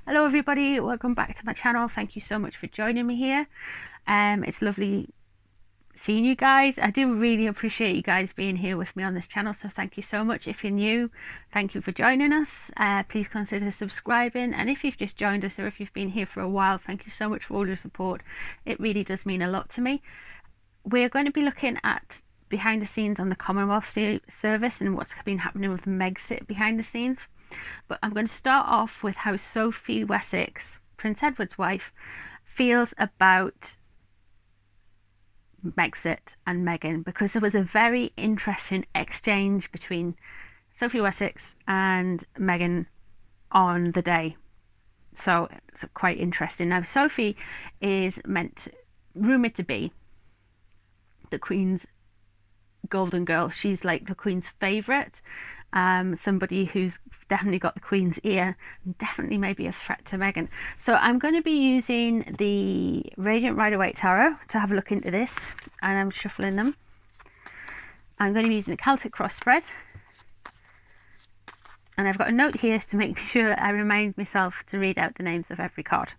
Hello everybody, welcome back to my channel. Thank you so much for joining me here. It's lovely seeing you guys. I do really appreciate you guys being here with me on this channel, so thank you so much. If you're new, thank you for joining us. Please consider subscribing, and if you've just joined us or if you've been here for a while, thank you so much for all your support. It really does mean a lot to me. We're going to be looking at behind the scenes on the Commonwealth Service and what's been happening with Megxit behind the scenes. But I'm going to start off with how Sophie Wessex, Prince Edward's wife, feels about Megxit and Meghan, because there was a very interesting exchange between Sophie Wessex and Meghan on the day. So it's quite interesting. Now, Sophie is rumoured to be the Queen's golden girl. She's like the Queen's favourite. Somebody who's definitely got the Queen's ear, and definitely maybe a threat to Meghan. So I'm going to be using the Radiant Rider-Waite Tarot to have a look into this, and I'm shuffling them. I'm going to be using the Celtic cross spread, and I've got a note here to make sure I remind myself to read out the names of every card.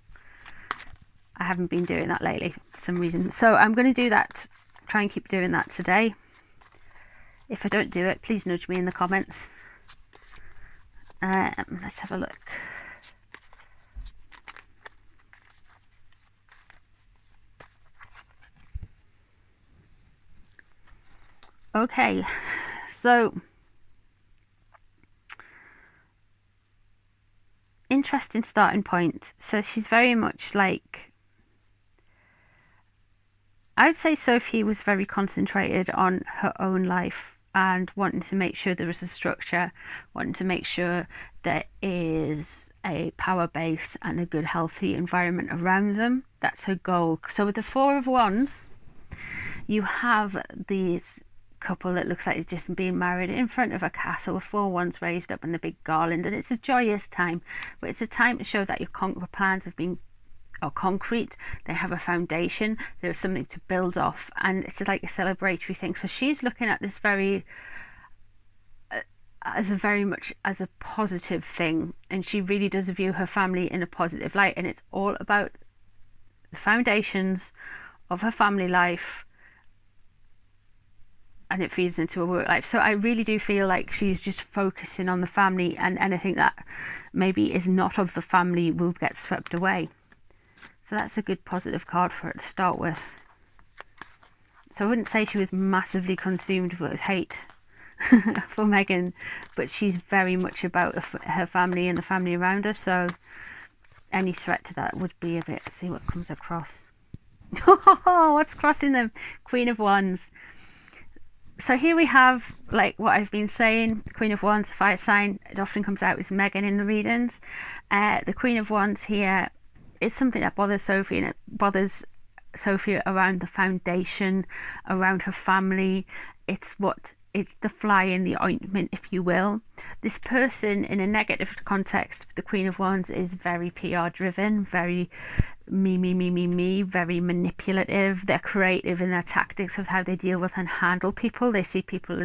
I haven't been doing that lately for some reason, so I'm going to do that, try and keep doing that today. If I don't do it, please nudge me in the comments. Let's have a look. Okay, so interesting starting point. So she's very much like, I would say Sophie was very concentrated on her own life and wanting to make sure there is a structure, wanting to make sure there is a power base and a good healthy environment around them. That's her goal. So with the Four of Wands, you have these couple that looks like it's just being married in front of a castle with four wands raised up and the big garland, and it's a joyous time, but it's a time to show that your plans have been concrete, they have a foundation, there's something to build off, and it's like a celebratory thing. So she's looking at this very much as a positive thing, and she really does view her family in a positive light, and it's all about the foundations of her family life, and it feeds into her work life. So I really do feel like she's just focusing on the family, and anything that maybe is not of the family will get swept away. So that's a good positive card for it to start with. So I wouldn't say she was massively consumed with hate for Meghan, but she's very much about her family and the family around her. So any threat to that would be a bit, let's see what comes across. Oh, what's crossing them? Queen of Wands. So here we have, like what I've been saying, the Queen of Wands, fire sign. It often comes out as Meghan in the readings. The Queen of Wands here is something that bothers Sophie, and it bothers Sophie around the foundation, around her family. It's the fly in the ointment, if you will. This person, in a negative context, the Queen of Wands, is very PR driven, very me, very manipulative. They're creative in their tactics of how they deal with and handle people. They see people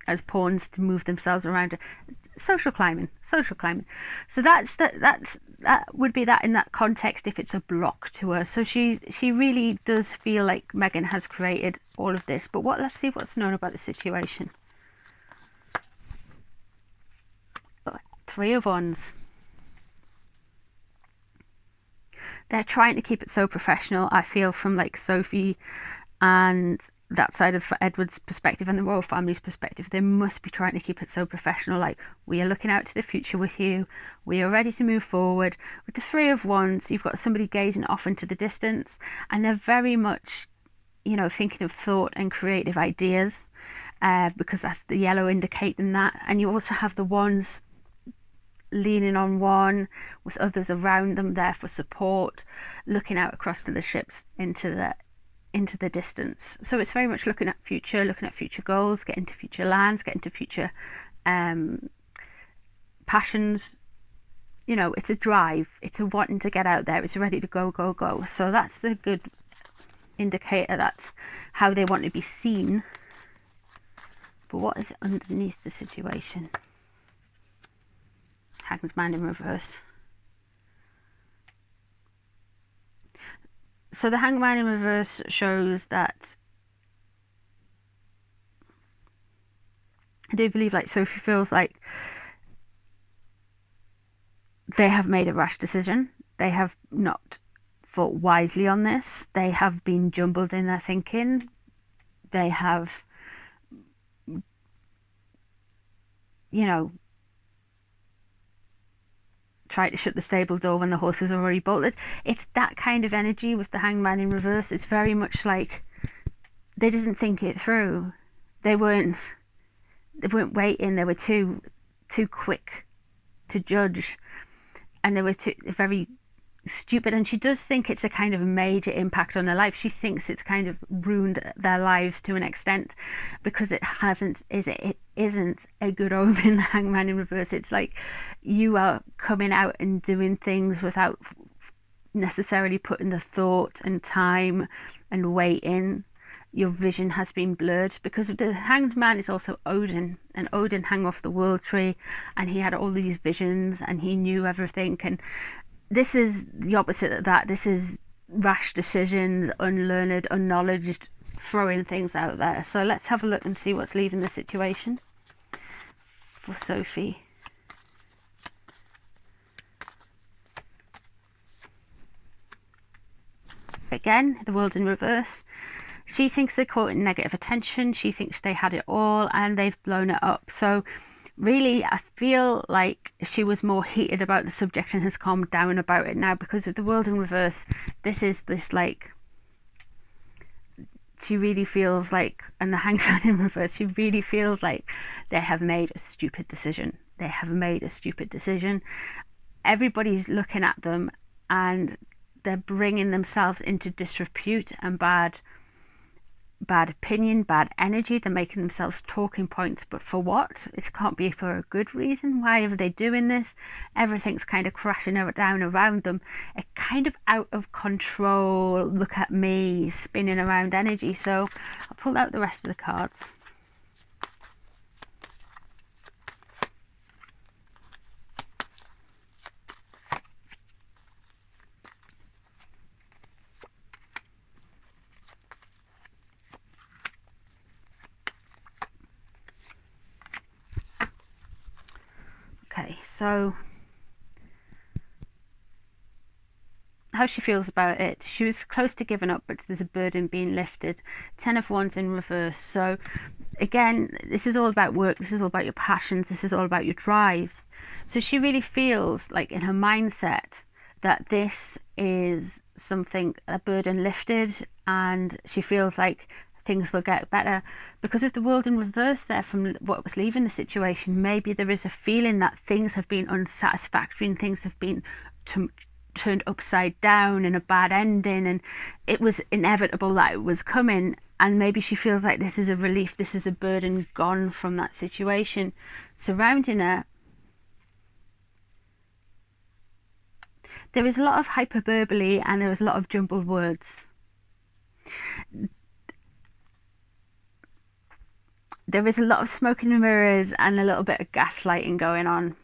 as pawns to move themselves around. Social climbing. So that would be that in that context if it's a block to her. So she really does feel like Meghan has created all of this. But let's see what's known about the situation. Three of Wands. They're trying to keep it so professional, I feel, from like Sophie and that side of Edward's perspective and the royal family's perspective. They must be trying to keep it so professional, like, we are looking out to the future with you, we are ready to move forward. With the Three of Wands, you've got somebody gazing off into the distance, and they're very much, thinking of thought and creative ideas, because that's the yellow indicating that. And you also have the Wands leaning on one with others around them there for support, looking out across to the ships into the distance. So it's very much looking at future goals, getting to future lands, getting to future passions. It's a drive, it's a wanting to get out there, it's ready to go. So that's the good indicator. That's how they want to be seen. But what is underneath the situation? Hangman's Man in reverse. So the Hangman in reverse shows that I do believe like Sophie feels like they have made a rash decision. They have not thought wisely on this. They have been jumbled in their thinking. They have, you know, tried to shut the stable door when the horses were already bolted. It's that kind of energy with the Hangman in reverse. It's very much like they didn't think it through. They weren't waiting. They were too quick to judge, and they were very stupid. And she does think it's a kind of major impact on their life. She thinks it's kind of ruined their lives to an extent, because it isn't a good omen. The Hangman in reverse, it's like you are coming out and doing things without necessarily putting the thought and time and weight in. Your vision has been blurred, because the Hanged Man is also Odin, and Odin hung off the world tree, and he had all these visions and he knew everything. And this is the opposite of that. This is rash decisions, unlearned, unknowledged, throwing things out there. So let's have a look and see what's leaving the situation for Sophie. Again, the world in reverse. She thinks they're caught in negative attention. She thinks they had it all and they've blown it up. So really, I feel like she was more heated about the subject and has calmed down about it now, because with the world in reverse, this like, she really feels like, and the Hanged Man in reverse, she really feels like they have made a stupid decision. They have made a stupid decision. Everybody's looking at them and they're bringing themselves into disrepute and bad opinion, bad energy. They're making themselves talking points, but for what? It can't be for a good reason. Why are they doing this? Everything's kind of crashing down around them. A kind of out of control, look at me, spinning around energy. So I'll pull out the rest of the cards. Okay, so how she feels about it. She was close to giving up, but there's a burden being lifted. 10 of Wands in reverse. So again, this is all about work. This is all about your passions. This is all about your drives. So she really feels like in her mindset that this is something, a burden lifted, and she feels like things will get better. Because with the world in reverse there, from what was leaving the situation, maybe there is a feeling that things have been unsatisfactory and things have been turned upside down and a bad ending, and it was inevitable that it was coming. And maybe she feels like this is a relief, this is a burden gone from that situation surrounding her. There is a lot of hyperbole and there is a lot of jumbled words. There is a lot of smoke and mirrors and a little bit of gaslighting going on.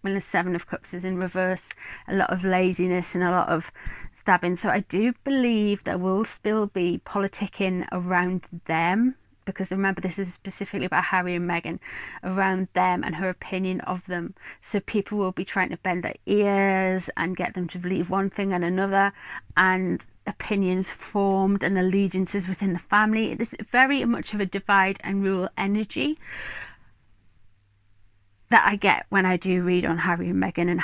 When the 7 of Cups is in reverse, a lot of laziness and a lot of stabbing. So I do believe there will still be politicking around them, because remember, this is specifically about Harry and Meghan, around them and her opinion of them. So people will be trying to bend their ears and get them to believe one thing and another, and opinions formed and allegiances within the family. This is very much of a divide and rule energy that I get when I do read on Harry and Meghan and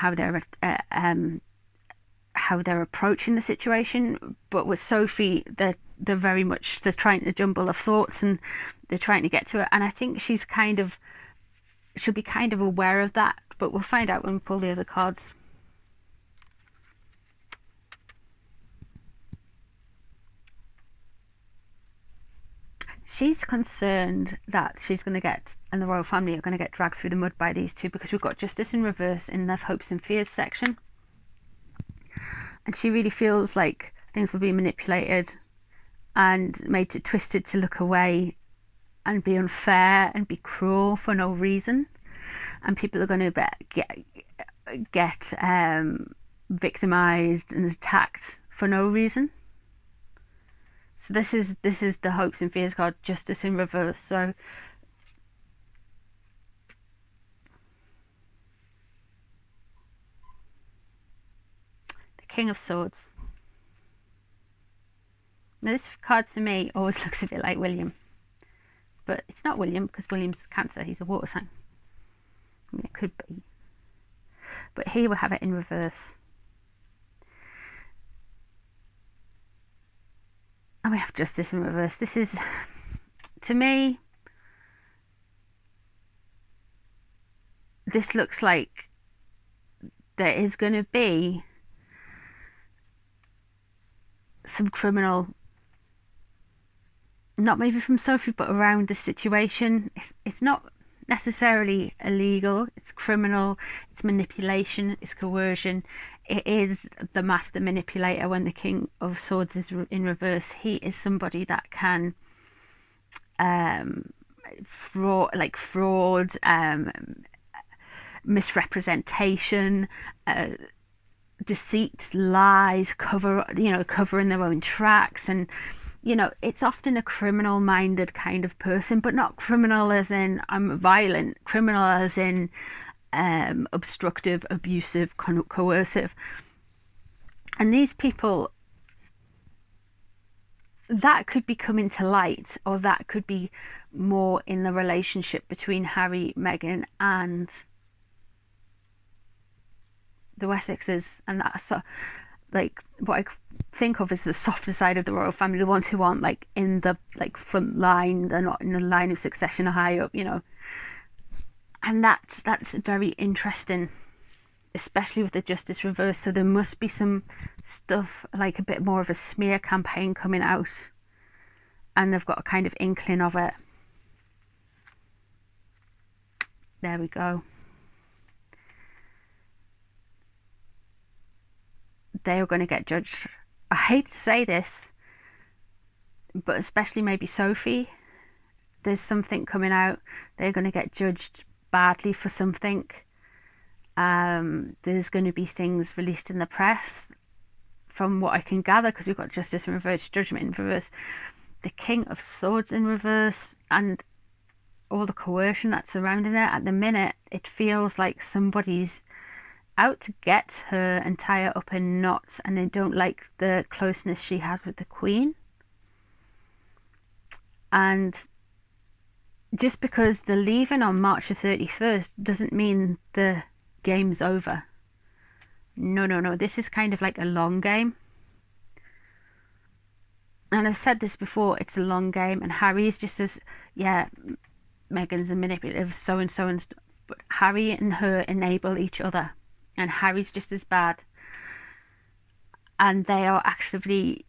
how they're approaching the situation. But with Sophie, they're very much, they're trying to jumble her thoughts and they're trying to get to it. And I think she'll be kind of aware of that, but we'll find out when we pull the other cards. She's concerned that she's going to get, and the royal family are going to get dragged through the mud by these two, because we've got Justice in reverse in the hopes and fears section. And she really feels like things will be manipulated and made to twisted to look away and be unfair and be cruel for no reason. And people are going to get victimized and attacked for no reason. So this is the hopes and fears card, justice in reverse. So the King of Swords. Now this card to me always looks a bit like William, but it's not William because William's Cancer. He's a water sign. I mean, it could be, but here we have it in reverse. And we have justice in reverse. This is, to me, this looks like there is going to be some criminal, not maybe from Sophie, but around the situation. It's not necessarily illegal, it's criminal, it's manipulation, it's coercion. It is the master manipulator. When the King of Swords is in reverse, he is somebody that can fraud, misrepresentation, deceit, lies, covering their own tracks. And it's often a criminal minded kind of person, but not criminal as in I'm violent, criminal as in obstructive, abusive, coercive. And these people, that could be coming to light, or that could be more in the relationship between Harry, Meghan, and the Wessexes. And that's like what I think of as the softer side of the royal family, the ones who aren't like in the front line, they're not in the line of succession or high up, and that's very interesting, especially with the justice reverse. So there must be some stuff like a bit more of a smear campaign coming out, and they've got a kind of inkling of it. There we go. They are going to get judged. I hate to say this, but especially maybe Sophie, there's something coming out. They're going to get judged badly for something. There's going to be things released in the press, from what I can gather, because we've got justice in reverse, judgment in reverse, the King of Swords in reverse, and all the coercion that's surrounding it. At the minute, it feels like somebody's out to get her and tie her up in knots, and they don't like the closeness she has with the Queen. And just because they're leaving on March the 31st doesn't mean the game's over. No, this is kind of like a long game. And I've said this before, it's a long game, and Harry's just as, yeah, Meghan's a manipulative, so and so, but Harry and her enable each other, and Harry's just as bad. And they are actively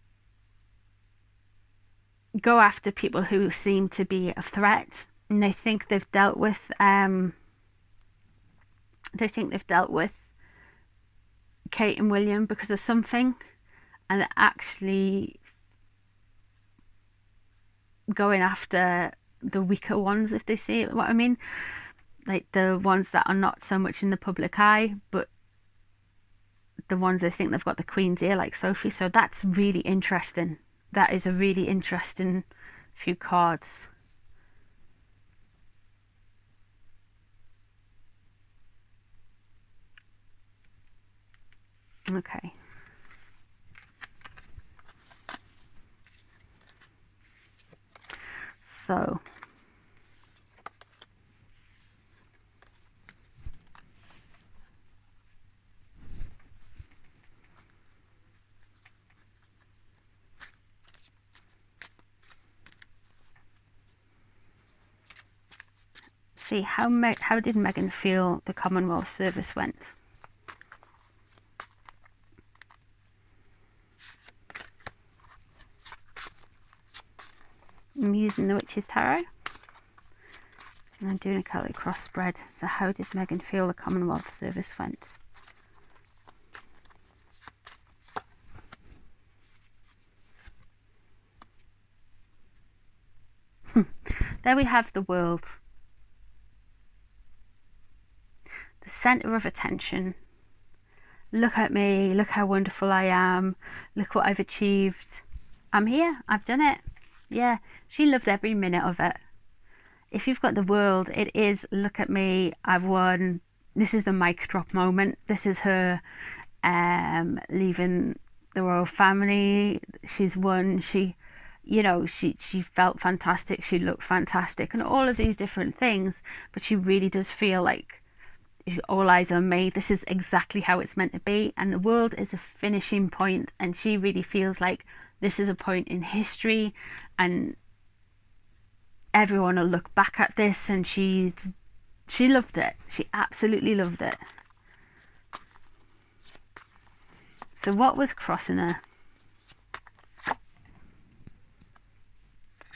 go after people who seem to be a threat, and they think they've dealt with Kate and William because of something, and they're actually going after the weaker ones, if they see what I mean, like the ones that are not so much in the public eye, but the ones they think they've got the Queen's ear, like Sophie. So that's really interesting. That is a really interesting few cards. Okay. So see how did Meghan feel the Commonwealth service went? I'm using the Witch's Tarot, and I'm doing a Celtic cross spread. So how did Meghan feel the Commonwealth service went? There we have the World, the centre of attention. Look at me, look how wonderful I am, look what I've achieved. I'm here, I've done it. Yeah, she loved every minute of it. If you've got the world, it is, look at me, I've won. This is the mic drop moment. This is her leaving the royal family. She's won. She felt fantastic. She looked fantastic, and all of these different things. But she really does feel like all eyes on me. This is exactly how it's meant to be, and the world is a finishing point, and she really feels like this is a point in history, and everyone will look back at this, and she loved it. She absolutely loved it. So what was crossing her?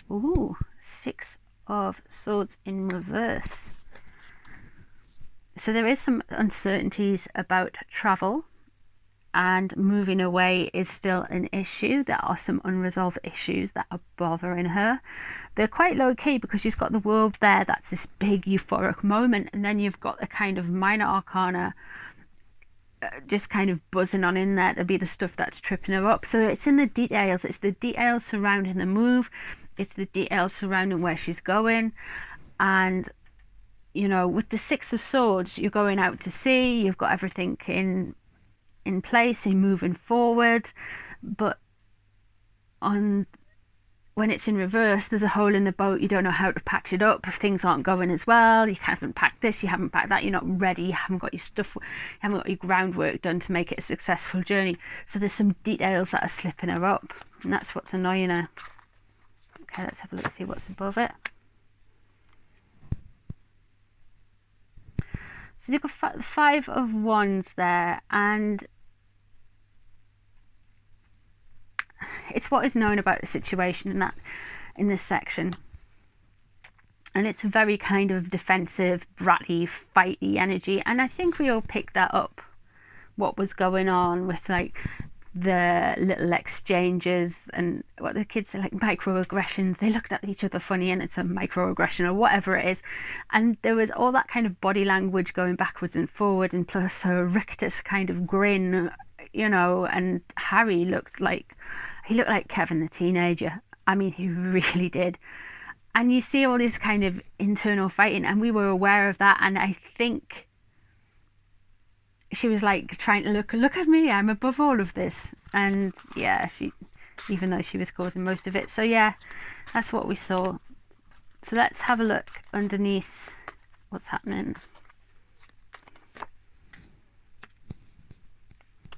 Ooh, 6 of Swords in reverse. So there is some uncertainties about travel, and moving away is still an issue. There are some unresolved issues that are bothering her. They're quite low key because she's got the world there, that's this big euphoric moment, and then you've got the kind of minor arcana just kind of buzzing on in there to be the stuff that's tripping her up. So it's in the details. It's the details surrounding the move. It's the details surrounding where she's going. And with the 6 of Swords, you're going out to sea, you've got everything in place, you're moving forward, but when it's in reverse, there's a hole in the boat. You don't know how to patch it up if things aren't going as well. You haven't packed this, you haven't packed that, you're not ready, you haven't got your stuff, you haven't got your groundwork done to make it a successful journey. So there's some details that are slipping her up, and that's what's annoying her. Okay, let's have a look, see what's above it. So you've got the 5 of Wands there, and it's what is known about the situation in this section, and it's a very kind of defensive, bratty, fighty energy. And I think we all picked that up, what was going on with like the little exchanges and what the kids say, like microaggressions. They looked at each other funny and it's a microaggression or whatever it is, and there was all that kind of body language going backwards and forward, and plus a rictus kind of grin, and Harry looked like Kevin the teenager. I mean, he really did. And you see all this kind of internal fighting, and we were aware of that, and I think she was like trying to look at me, I'm above all of this. And yeah, even though she was causing most of it. So yeah, that's what we saw. So let's have a look underneath what's happening.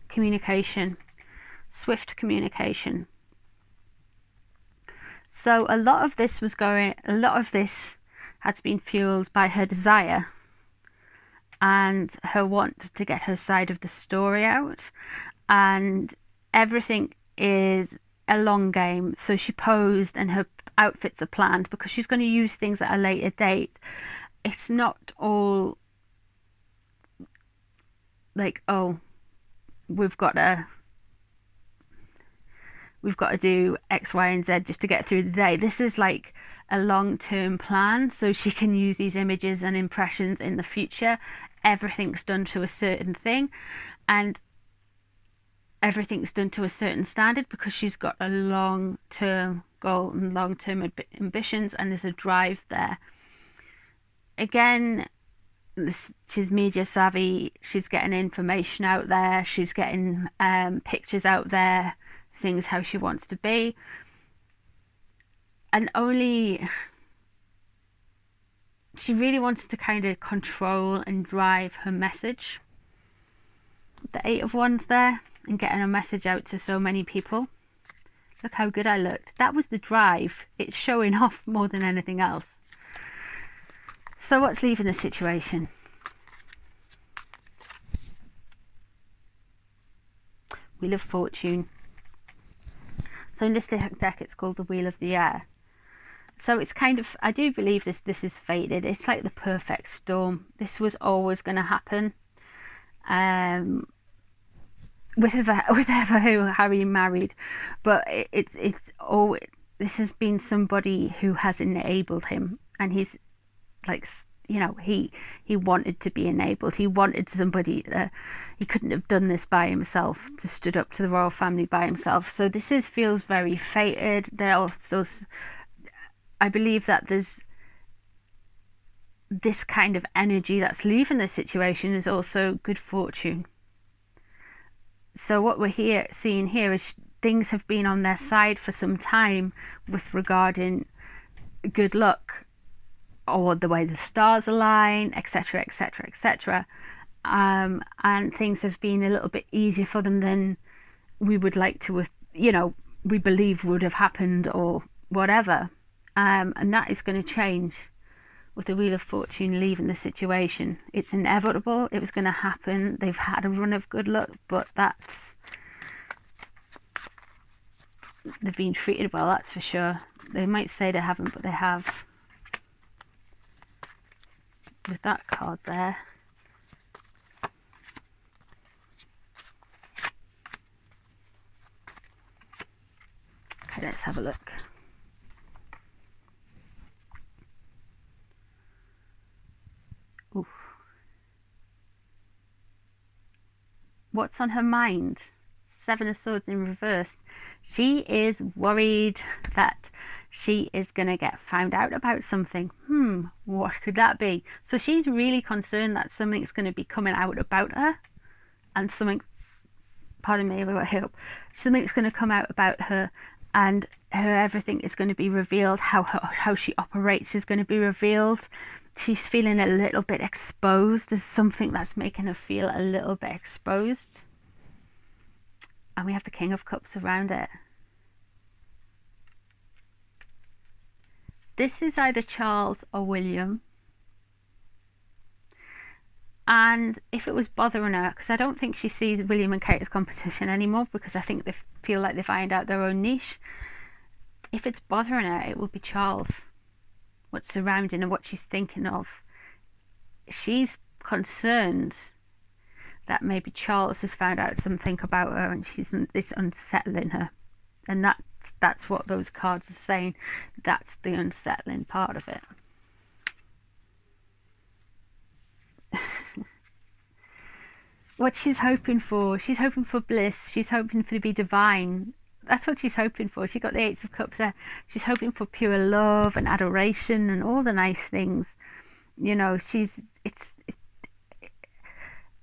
Communication, swift communication. So a lot of this has been fueled by her desire and her want to get her side of the story out, and everything is a long game. So she posed and her outfits are planned because she's going to use things at a later date. It's not all like, oh, we've got to do X, Y, and Z just to get through the day. This is like a long-term plan, so she can use these images and impressions in the future. Everything's done to a certain thing, and everything's done to a certain standard because she's got a long-term goal and long-term ambitions, and there's a drive there. Again, she's media savvy, she's getting information out there, she's getting pictures out there, things how she wants to be, and she really wants to kind of control and drive her message. The 8 of Wands there, and getting a message out to so many people. Look how good I looked. That was the drive. It's showing off more than anything else. So what's leaving the situation? Wheel of Fortune. So in this deck it's called the Wheel of the Air. So it's kind of, I do believe this is fated. It's like the perfect storm. This was always going to happen. With whoever who Harry married, but it's always, this has been somebody who has enabled him, and he's like, you know, he wanted to be enabled. He wanted somebody. He couldn't have done this by himself, to stood up to the royal family by himself. So this feels very fated. There also, I believe that there's this kind of energy that's leaving the situation is also good fortune. So what we're seeing here is things have been on their side for some time with regarding good luck, or the way the stars align, etc, etc, etc, and things have been a little bit easier for them than we would like to, you know, we believe would have happened or whatever, and that is going to change with the Wheel of Fortune leaving the situation. It's inevitable. It was going to happen. They've had a run of good luck, but they've been treated well, that's for sure. They might say they haven't, but they have. With that card there. Okay, let's have a look. Ooh. What's on her mind? Seven of Swords in reverse. She is worried that she is going to get found out about something. What could that be? So she's really concerned that something's going to be coming out about her, and something's going to come out about her, and everything is going to be revealed. How she operates is going to be revealed. She's feeling a little bit exposed. There's something that's making her feel a little bit exposed. And we have the King of Cups around it. This is either Charles or William. And if it was bothering her, because I don't think she sees William and Kate as competition anymore, because I think they feel like they've ironed out their own niche. If it's bothering her, it will be Charles. What's surrounding her, what she's thinking of. She's concerned that maybe Charles has found out something about her, and it's unsettling her. And that's what those cards are saying. That's the unsettling part of it. What she's hoping for bliss. She's hoping to be divine. That's what she's hoping for. She got the Eight of Cups there. She's hoping for pure love and adoration and all the nice things. You know,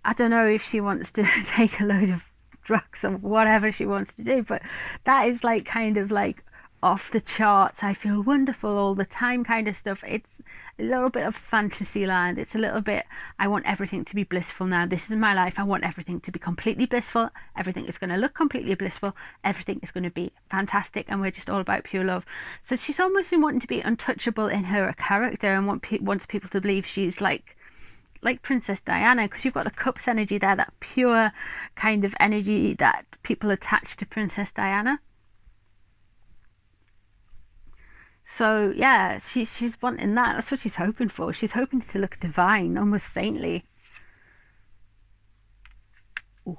I don't know if she wants to take a load of drugs or whatever she wants to do, but that is like kind of like off the charts. I feel wonderful all the time kind of stuff. It's a little bit of fantasy land. It's a little bit, I want everything to be blissful now. This is my life. I want everything to be completely blissful. Everything is going to look completely blissful. Everything is going to be fantastic, and we're just all about pure love. So she's almost been wanting to be untouchable in her character, and wants people to believe she's like Princess Diana, because you've got the Cups energy there, that pure kind of energy that people attach to Princess Diana. So yeah, she's wanting that. That's what she's hoping for. She's hoping to look divine, almost saintly. Ooh.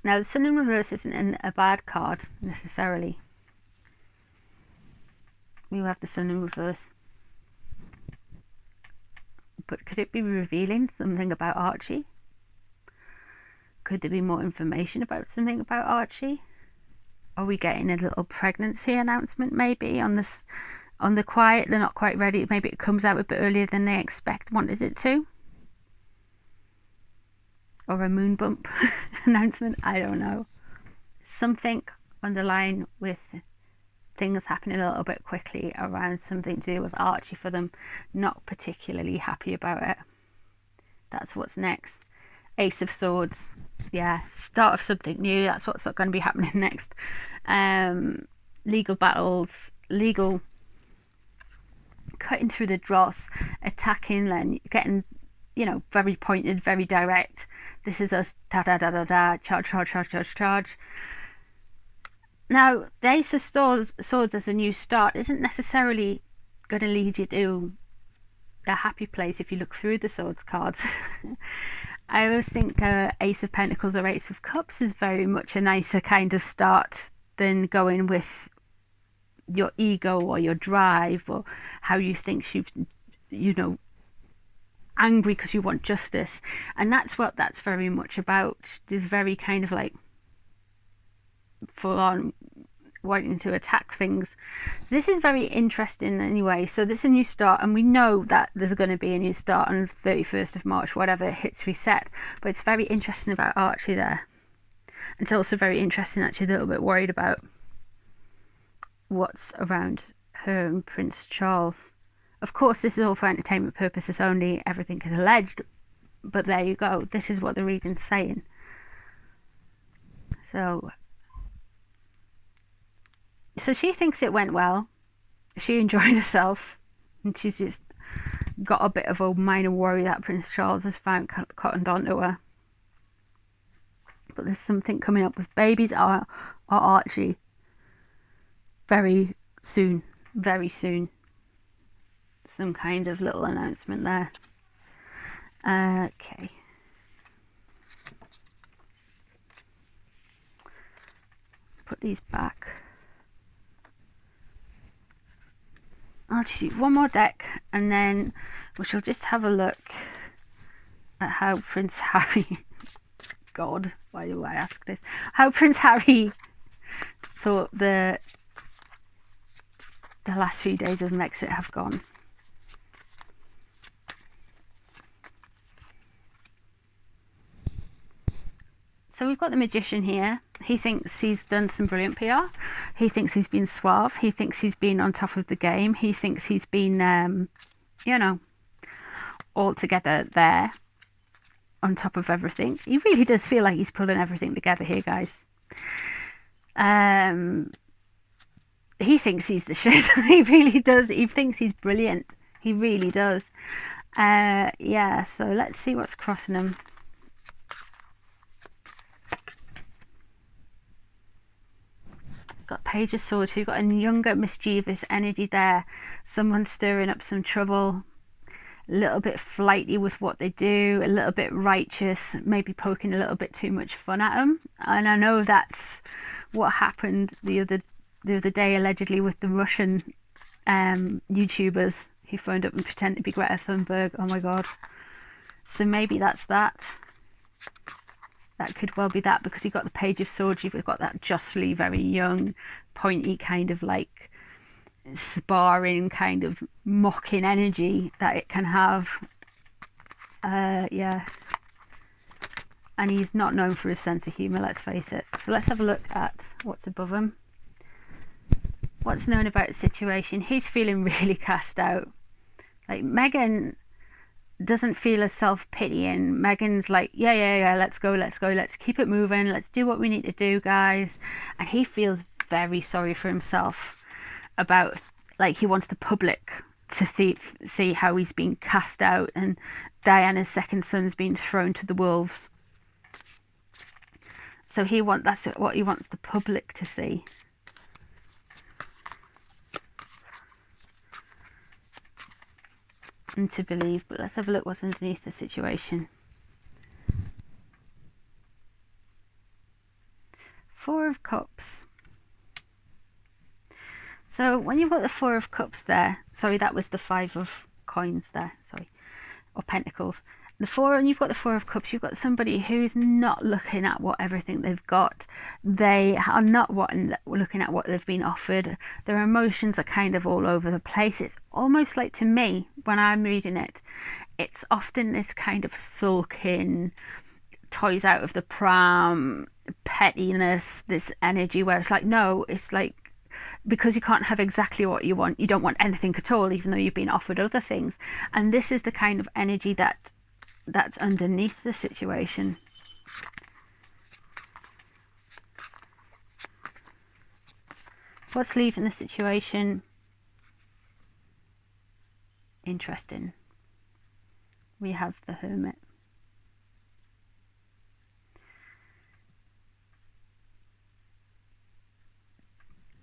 Now the Sun in reverse isn't a bad card necessarily. We have the Sun in reverse. But could it be revealing something about Archie? Could there be more information about something about Archie? Are we getting a little pregnancy announcement maybe on the quiet? They're not quite ready. Maybe it comes out a bit earlier than they wanted it to. Or a moon bump announcement. I don't know. Something on the line with things happening a little bit quickly around something to do with Archie for them. Not particularly happy about it. That's what's next. Ace of Swords. Yeah, start of something new. That's what's going to be happening next. Legal battles, legal cutting through the dross, attacking, then getting, you know, very pointed, very direct. This is us, da da da da da, charge. Now, the Ace of Swords as a new start isn't necessarily going to lead you to a happy place if you look through the Swords cards. I always think Ace of Pentacles or Ace of Cups is very much a nicer kind of start than going with your ego or your drive, or how you think you've, you know, angry because you want justice. And that's what that's very much about. Is very kind of like full on wanting to attack things. This is very interesting anyway. So this is a new start, and we know that there's going to be a new start on 31st of March, whatever, it hits reset. But it's very interesting about Archie there. It's also very interesting, actually, a little bit worried about what's around her and Prince Charles. Of course, this is all for entertainment purposes only. Everything is alleged, but there you go. This is what the reading's saying. So she thinks it went well. She enjoyed herself, and she's just got a bit of a minor worry that Prince Charles has found cottoned onto her. But there's something coming up with babies or Archie very soon, very soon. Some kind of little announcement there. Okay. Put these back. I'll just use one more deck, and then we shall just have a look at how Prince Harry God, why do I ask this? How Prince Harry thought the last few days of Megxit have gone. So we've got the Magician here. He thinks he's done some brilliant PR. He thinks he's been suave. He thinks he's been on top of the game. He thinks he's been, you know, all together there, on top of everything. He really does feel like he's pulling everything together here, guys. He thinks he's the shit. He really does. He thinks he's brilliant. He really does. Yeah, so let's see what's crossing him. Got Page of Swords. So you've got a younger, mischievous energy there. Someone stirring up some trouble. A little bit flighty with what they do, a little bit righteous, maybe poking a little bit too much fun at them. And I know that's what happened the other day, allegedly, with the Russian YouTubers who phoned up and pretended to be Greta Thunberg. Oh my god. So maybe that's that. That could well be that, because you've got the Page of Swords, you've got that justly very young, pointy kind of like sparring, kind of mocking energy that it can have. Yeah. And he's not known for his sense of humour, let's face it. So let's have a look at what's above him. What's known about the situation? He's feeling really cast out. Like, Meghan doesn't feel as self-pitying. Meghan's like, yeah, let's go, let's keep it moving, let's do what we need to do, guys. And he feels very sorry for himself about, like, he wants the public to see how he's been cast out, and Diana's second son's been thrown to the wolves. So that's what he wants the public to see. And to believe. But let's have a look what's underneath the situation. Four of Cups. So when you've got the Four of Cups there, sorry, that was the Five of Coins there, sorry, or Pentacles. The Four, and you've got the Four of Cups, you've got somebody who's not looking at what everything they've got. They are not looking at what they've been offered. Their emotions are kind of all over the place. It's almost like, to me, when I'm reading it, it's often this kind of sulking, toys out of the pram, pettiness, this energy where it's like, no, it's like, because you can't have exactly what you want, you don't want anything at all, even though you've been offered other things. And this is the kind of energy that's underneath the situation. What's leaving the situation? Interesting. We have the Hermit.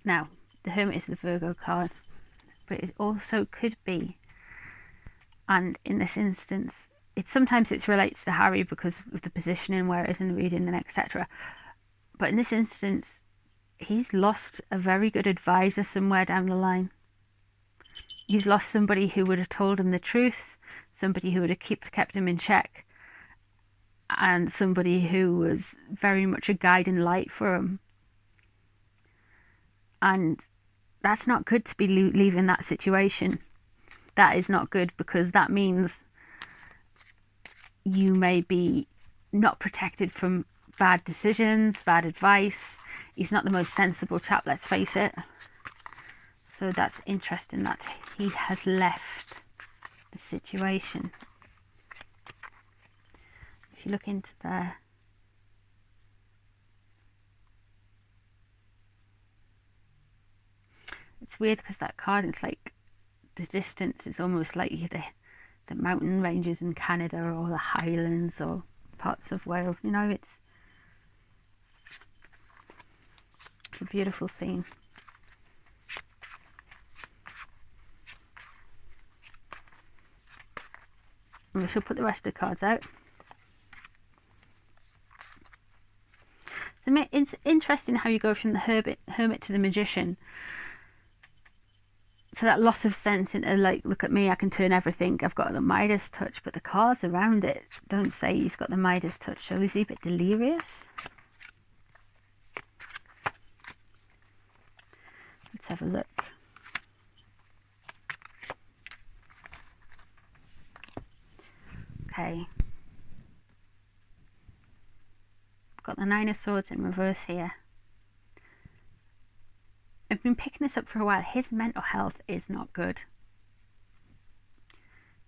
Now, the Hermit is the Virgo card, but it also could be, and in this instance, sometimes it relates to Harry because of the positioning where it is in the reading and etc. But in this instance, he's lost a very good advisor somewhere down the line. He's lost somebody who would have told him the truth, somebody who would have kept him in check, and somebody who was very much a guiding light for him. And that's not good to be leaving that situation. That is not good, because that means you may be not protected from bad decisions, bad advice. He's not the most sensible chap, let's face it. So that's interesting that he has left the situation. If you look into there, it's weird because that card, it's like the distance is almost like the mountain ranges in Canada or the Highlands or parts of Wales. You know, it's a beautiful scene. And we shall put the rest of the cards out. So it's interesting how you go from the hermit to the magician. So that loss of sense into, like, look at me, I can turn everything, I've got the Midas touch, but the cards around it don't say he's got the Midas touch. So is he a bit delirious? Let's have a look. Okay. Got the Nine of Swords in reverse here. I've been picking this up for a while. His mental health is not good.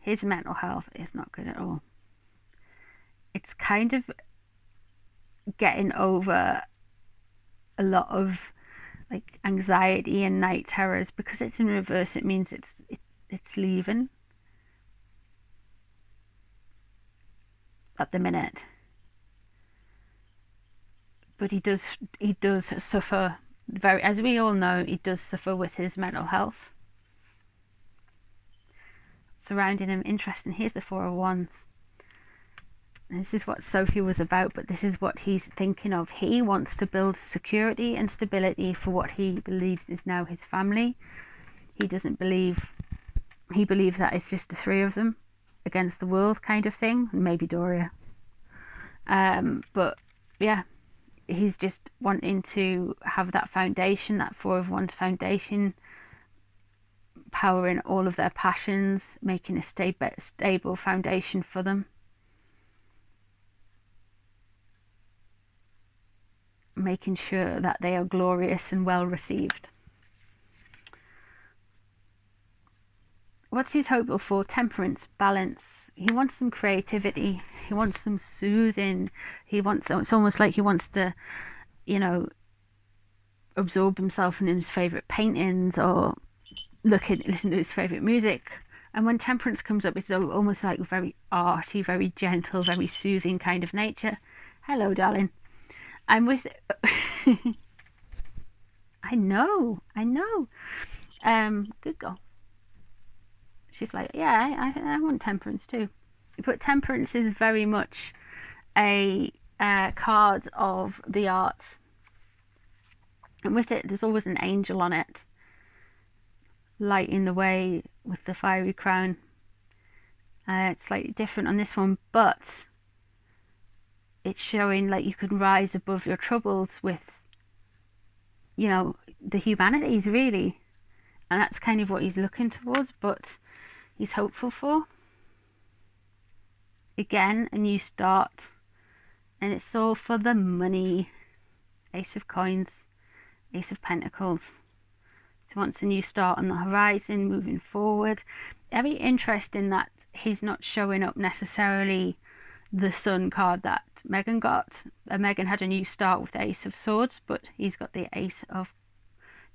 His mental health is not good at all. It's kind of getting over a lot of like anxiety and night terrors. Because it's in reverse, it means it's leaving at the minute. But he does suffer very, as we all know, he does suffer with his mental health. Surrounding him, interesting. Here's the Four of Wands. And this is what Sophie was about, but this is what he's thinking of. He wants to build security and stability for what he believes is now his family. He believes that it's just the three of them against the world kind of thing, maybe Doria. But yeah, he's just wanting to have that foundation, that Four of Wands foundation, powering all of their passions, making a stable foundation for them, making sure that they are glorious and well received. What's he's hopeful for? Temperance, balance. He wants some creativity. He wants some soothing. It's almost like he wants to, you know, absorb himself in his favourite paintings or listen to his favourite music. And when temperance comes up, it's almost like very arty, very gentle, very soothing kind of nature. Hello, darling. I'm with I know. Good girl. She's like, yeah, I want temperance too. But temperance is very much a card of the arts. And with it, there's always an angel on it, lighting the way with the fiery crown. It's slightly different on this one, but it's showing like you can rise above your troubles with, you know, the humanities really. And that's kind of what he's looking towards, but he's hopeful for. Again, a new start. And it's all for the money. Ace of Coins, Ace of Pentacles. So wants a new start on the horizon, moving forward. Very interesting that he's not showing up necessarily the Sun card that Megan got. Megan had a new start with the Ace of Swords, but he's got the Ace of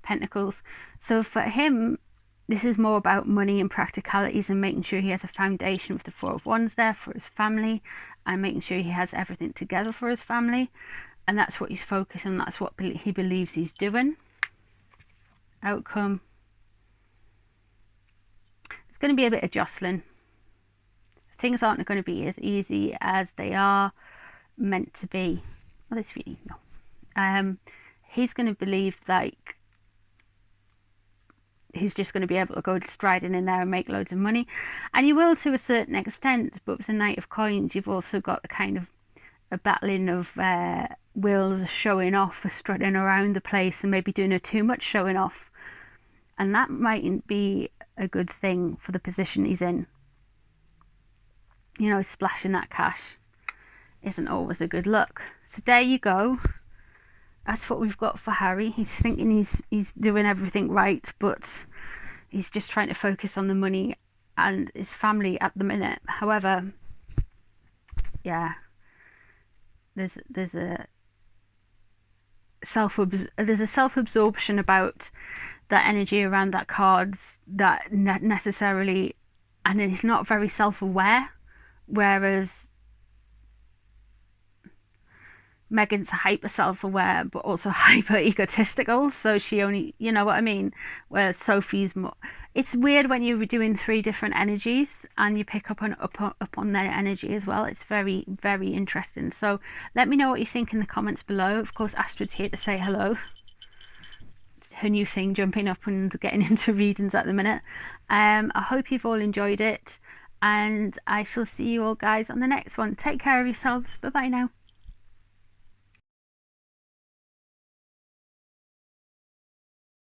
Pentacles. So for him, this is more about money and practicalities and making sure he has a foundation with the Four of Wands there for his family and making sure he has everything together for his family. And that's what he's focused on. That's what he believes he's doing. Outcome. It's going to be a bit of jostling. Things aren't going to be as easy as they are meant to be. Well, it's really no. he's going to believe like he's just going to be able to go striding in there and make loads of money, and you will to a certain extent. But with the Knight of Coins, you've also got a kind of a battling of wills, showing off, for strutting around the place and maybe doing too much showing off, and that mightn't be a good thing for the position he's in. You know, splashing that cash isn't always a good look. So there you go. That's what we've got for Harry. He's thinking he's doing everything right, but he's just trying to focus on the money and his family at the minute. However, yeah, there's a self-absorption about that energy around that cards that necessarily, and he's not very self-aware, whereas Megan's hyper self-aware but also hyper egotistical, so she only, you know what I mean, where Sophie's more. It's weird when you're doing 3 different energies and you pick up on their energy as well. It's very, very interesting. So let me know what you think in the comments below. Of course, Astrid's here to say hello. It's her new thing, jumping up and getting into readings at the minute. I hope you've all enjoyed it, and I shall see you all guys on the next one. Take care of yourselves. Bye bye now.